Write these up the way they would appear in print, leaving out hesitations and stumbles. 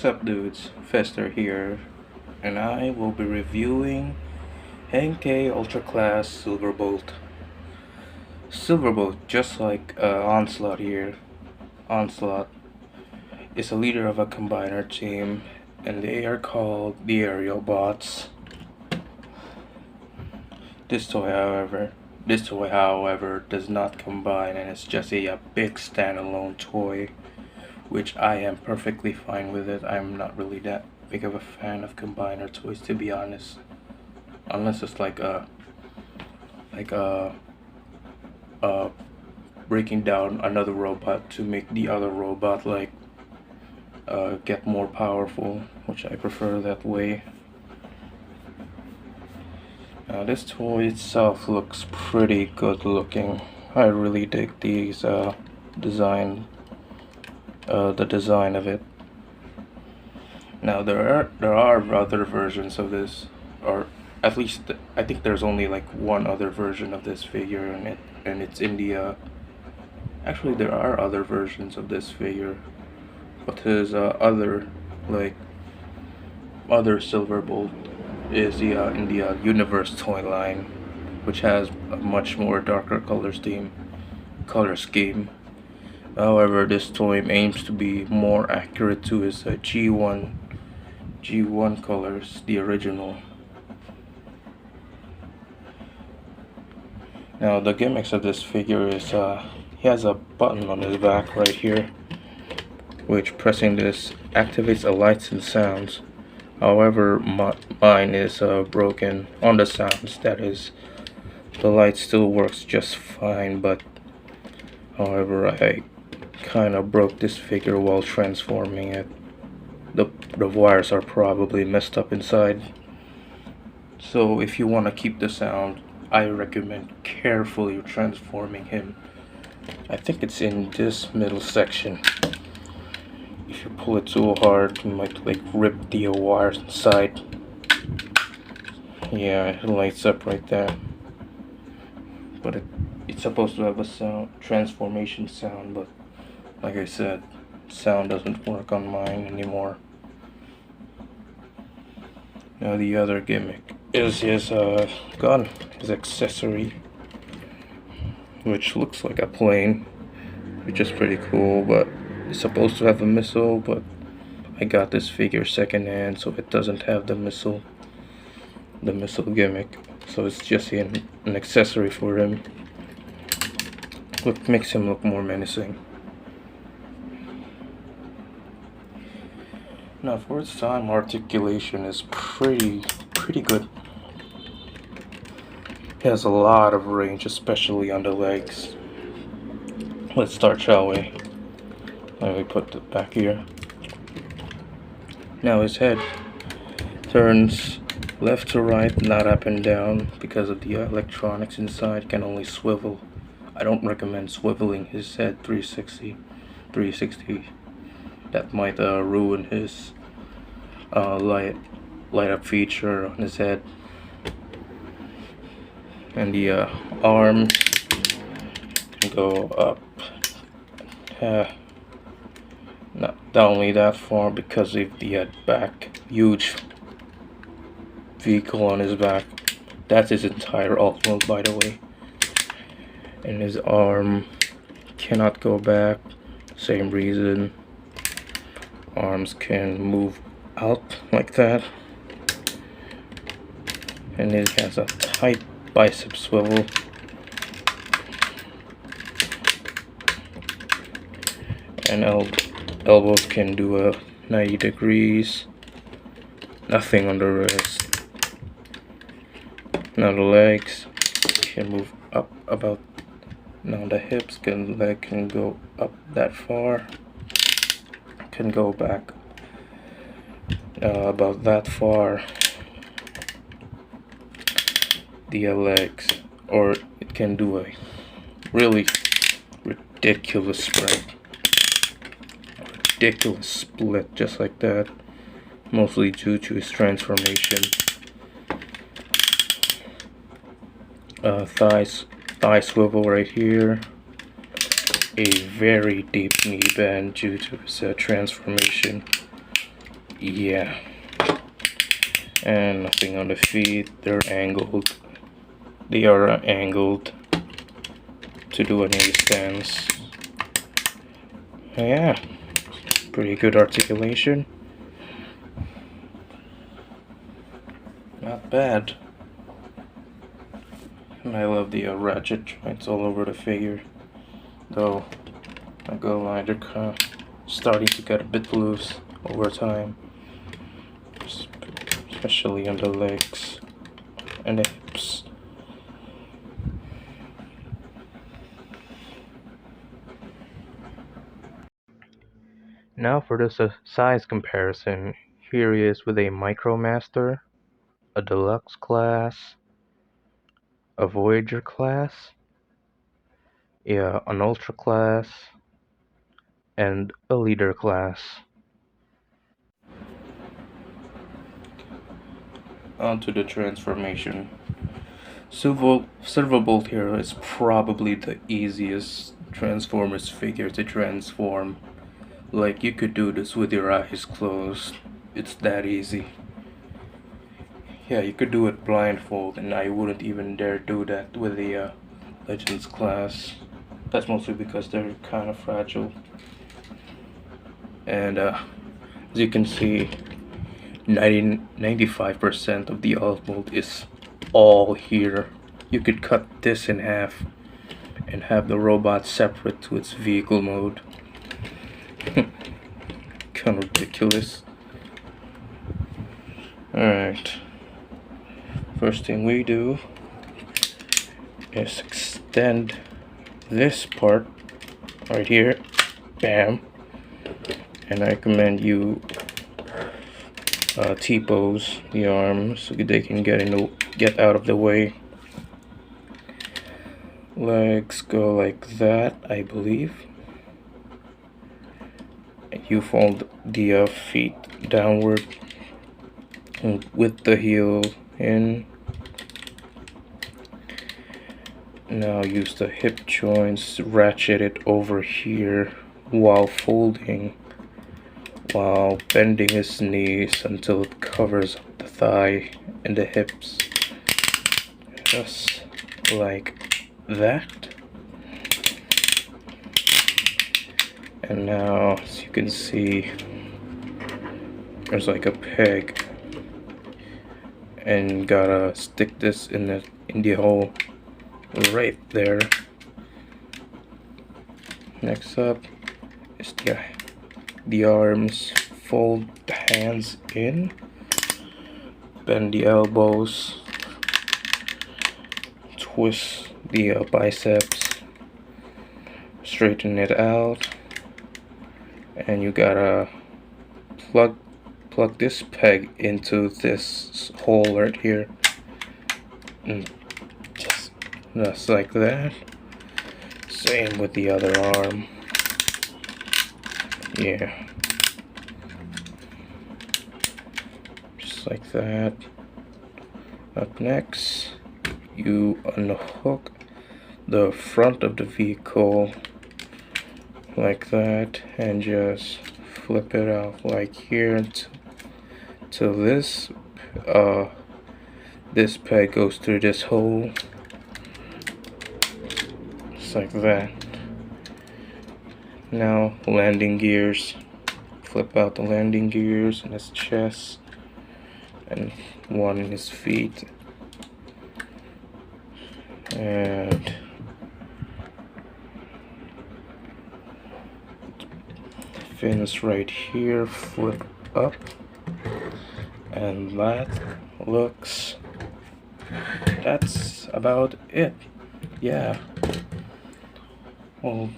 What's up, dudes? Fester here, and I will be reviewing Henkei Ultra Class Silverbolt. Silverbolt, just like Onslaught here. Onslaught is a leader of a combiner team, and they are called the Aerial Bots. This toy, however, does not combine, and it's just a big standalone toy, which I am perfectly fine with it. I'm not really that big of a fan of combiner toys, to be honest, unless it's like a breaking down another robot to make the other robot get more powerful, which I prefer that way. Now this toy itself looks pretty good looking. I really dig these the design of it. Now there are other versions of this, or at least I think there's only like one other version of this figure, and it's India. Actually, there are other versions of this figure, but his other Silverbolt is the India Universe toy line, which has a much more darker color scheme. However, this toy aims to be more accurate to his G1 colors, the original. Now the gimmicks of this figure is he has a button on his back right here, which pressing this activates the lights and sounds. However, mine is broken on the sounds. That is, the light still works just fine, but however, I kind of broke this figure while transforming it. The wires are probably messed up inside. So if you want to keep the sound, I recommend carefully transforming him. I think it's in this middle section. If you pull it too hard, you might like rip the wires inside. Yeah, it lights up right there. But it's supposed to have a transformation sound, but like I said, sound doesn't work on mine anymore. Now the other gimmick is his gun, his accessory, which looks like a plane, which is pretty cool, but it's supposed to have a missile, but I got this figure secondhand, so it doesn't have the missile gimmick, so it's just an accessory for him, which makes him look more menacing. Now for its time, articulation is pretty good. It has a lot of range, especially on the legs. Let's start, shall we? Let me put it back here. Now his head turns left to right, not up and down, because of the electronics inside can only swivel. I don't recommend swiveling his head 360. That might ruin his light up feature on his head. And the arms can go up, not only that far because of the back, huge vehicle on his back. That's his entire alt mode, by the way. And his arm cannot go back, same reason. Arms can move out like that, and it has a tight bicep swivel. And elbows can do a 90 degrees. Nothing on the wrist. Now the legs can move up about. Now the leg can go up that far. Can go back about that far. The legs, or it can do a really ridiculous split, just like that, mostly due to his transformation. Thigh swivel right here. A very deep knee bend due to his transformation. Yeah, and nothing on the feet. They're angled. They are angled to do an A stance. Yeah, pretty good articulation. Not bad. And I love the ratchet joints all over the figure. Though, I go line, they're kind of starting to get a bit loose over time. Especially on the legs and the hips. Now for this size comparison, here he is with a Micromaster, a Deluxe class, a Voyager class, yeah, an Ultra class, and a Leader class. Onto the transformation. Silverbolt here is probably the easiest Transformers figure to transform. Like, you could do this with your eyes closed. It's that easy. Yeah, you could do it blindfold, and I wouldn't even dare do that with the Legends class. That's mostly because they're kind of fragile. And as you can see, 95% of the alt mold is all here. You could cut this in half and have the robot separate to its vehicle mode. Kind of ridiculous. Alright. First thing we do is extend this part right here. Bam. And I recommend you T-pose the arms so they can get out of the way. Legs go like that, I believe. You fold the feet downward and with the heel in. Now use the hip joints, ratchet it over here while folding, while bending his knees until it covers up the thigh and the hips. Just like that. And now, as you can see, there's like a peg, and gotta stick this in the hole right there. Next up is the arms. Fold the hands in, bend the elbows, twist the biceps, straighten it out, and you gotta plug this peg into this hole right here, and just like that. Same with the other arm. Yeah, just like that. Up next, you unhook the front of the vehicle like that and just flip it out like here until this peg goes through this hole, just like that. Now landing gears, flip out the landing gears in his chest and one in his feet, and fins right here, flip up, and that's about it. Yeah. Well,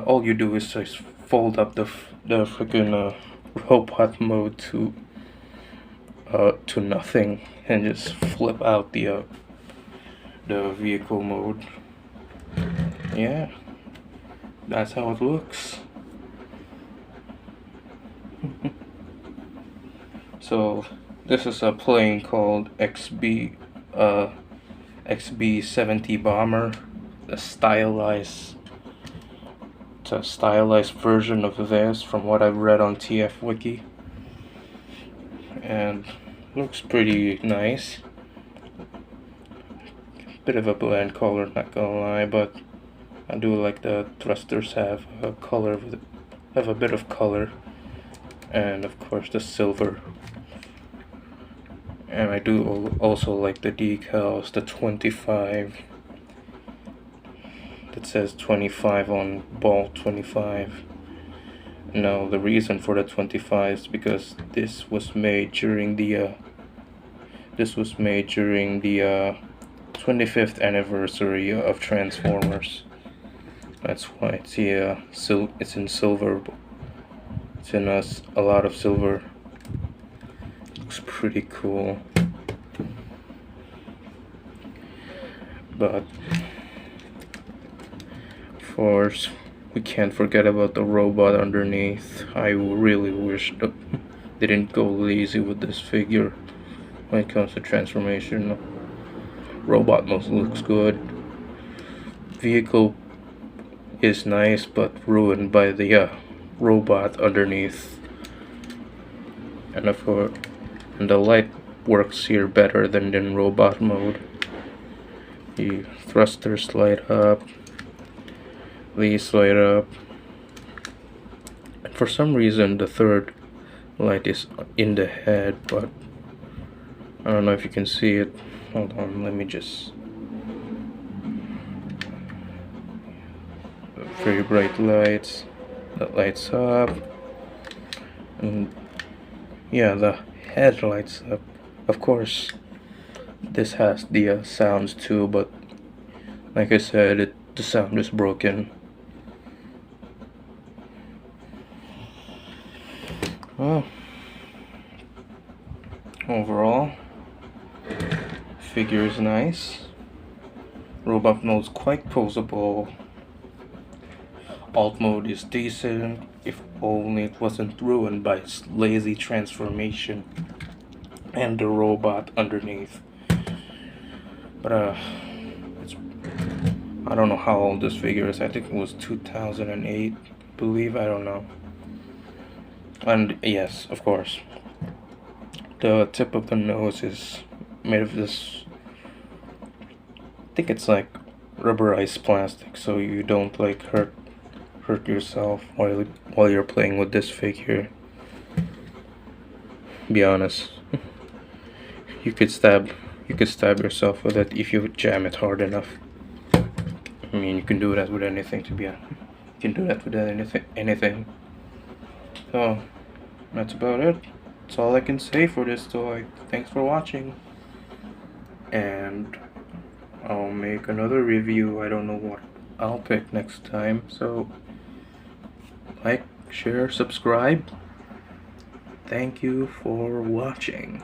all you do is just fold up the freaking robot mode to nothing, and just flip out the vehicle mode. Yeah, that's how it looks. So this is a plane called XB-70 Bomber, the stylized version of this from what I've read on TF Wiki. and looks pretty nice. Bit of a bland color, not gonna lie, but I do like the thrusters have a color, have a bit of color, and of course the silver. And I do also like the decals, the 25. It says 25 on Bolt 25. Now the reason for the 25 is because this was made during the 25th anniversary of Transformers. That's why it's here. It's in silver. It's in a lot of silver. Looks pretty cool. But of course, we can't forget about the robot underneath. I really wish they didn't go lazy with this figure when it comes to transformation. Robot mode looks good. Vehicle is nice, but ruined by the robot underneath. And of course, the light works here better than in robot mode. The thrusters light up. These light up. And for some reason, the third light is in the head, but I don't know if you can see it. Hold on, let me just. Very bright lights that lights up, and yeah, the head lights up. Of course, this has the sounds too, but like I said, the sound is broken. Well, overall, figure is nice. Robot mode's quite posable. Alt mode is decent, if only it wasn't ruined by its lazy transformation and the robot underneath. But I don't know how old this figure is. I think it was 2008, I believe. I don't know. And yes, of course, the tip of the nose is made of this, I think it's like rubberized plastic, so you don't like hurt yourself while you're playing with this figure. Be honest, you could stab yourself with it if you jam it hard enough. I mean, you can do that with anything. You can do that with anything. So that's about it. That's all I can say for this toy. Thanks for watching, and I'll make another review. I don't know what I'll pick next time, so like, share, subscribe. Thank you for watching.